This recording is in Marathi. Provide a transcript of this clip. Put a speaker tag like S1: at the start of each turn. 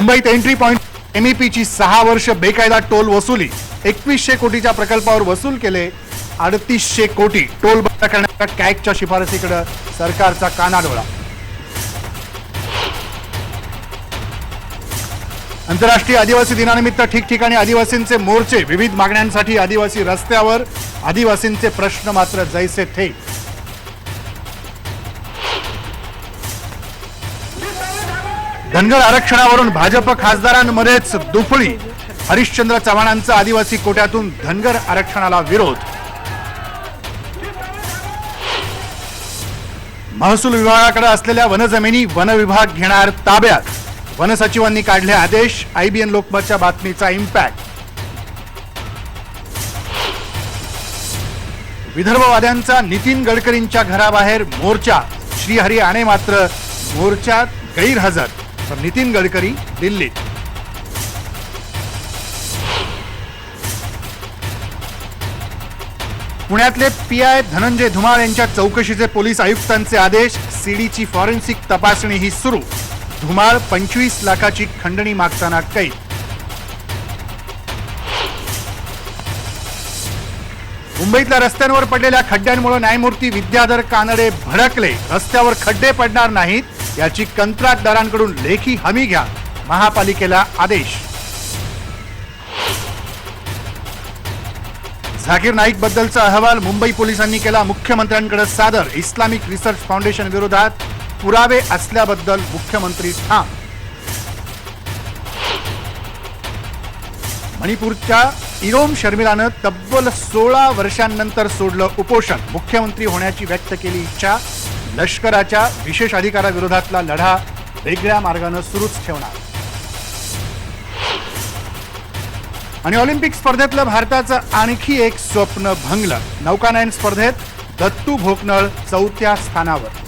S1: मुंबईत एंट्री पॉइंट MEPची 6 वर्ष बेकायदा टोल वसुली 2100 कोटीच्या प्रकल्पावर वसूल केले 3800 कोटी. टोल बंद करण्याच्या कॅगच्या शिफारसीकडे सरकारचा कानाडोळा. आंतरराष्ट्रीय आदिवासी दिनानिमित्त ठिकठिकाणी आदिवासींचे मोर्चे. विविध मागण्यांसाठी आदिवासी रस्त्यावर. आदिवासींचे प्रश्न मात्र जैसे थे. धनगर आरक्षणावरून भाजप खासदारांमध्येच दुफळी. हरिश्चंद्र चव्हाणांचा आदिवासी कोट्यातून धनगर आरक्षणाला विरोध. महसूल विभागाकडे असलेल्या वनजमिनी वन विभाग घेणार ताब्यात. वन सचिवांनी काढले आदेश. IBN लोकमतच्या बातमीचा इम्पॅक्ट. विदर्भवाद्यांचा नितीन गडकरींच्या घराबाहेर मोर्चा. श्रीहरी आणे मात्र मोर्चात गैरहजर, तर नितीन गडकरी दिल्लीत. पुण्यातले PI धनंजय धुमाळ यांच्या चौकशीचे पोलीस आयुक्तांचे आदेश. CDची फॉरेन्सिक तपासणी ही सुरू. धुमाळ 25 लाखाची खंडणी मागताना कैद. मुंबईतल्या रस्त्यांवर पडलेल्या खड्ड्यांमुळे न्यायमूर्ती विद्याधर कानडे भडकले. रस्त्यावर खड्डे पडणार नाहीत याची कंत्राटदारांकडून लेखी हमी घ्या. महापालिकेला आदेश. झाकीर नाईक बद्दलचा अहवाल मुंबई पोलिसांनी केला मुख्यमंत्र्यांकडे सादर. इस्लामिक रिसर्च फाउंडेशन विरोधात पुरावे असल्याबद्दल मुख्यमंत्री ठाम. मणिपूरच्या इरोम शर्मिलानं तब्बल 16 वर्षांनंतर सोडलं उपोषण. मुख्यमंत्री होण्याची व्यक्त केली इच्छा. लष्कराच्या विशेष अधिकाराविरोधातला लढा वेगळ्या मार्गानं सुरूच ठेवणार. आणि ऑलिम्पिक स्पर्धेतलं भारताचं आणखी एक स्वप्न भंगलं. नौकानयन स्पर्धेत दत्तू भोकनळ 4थ्या स्थानावर.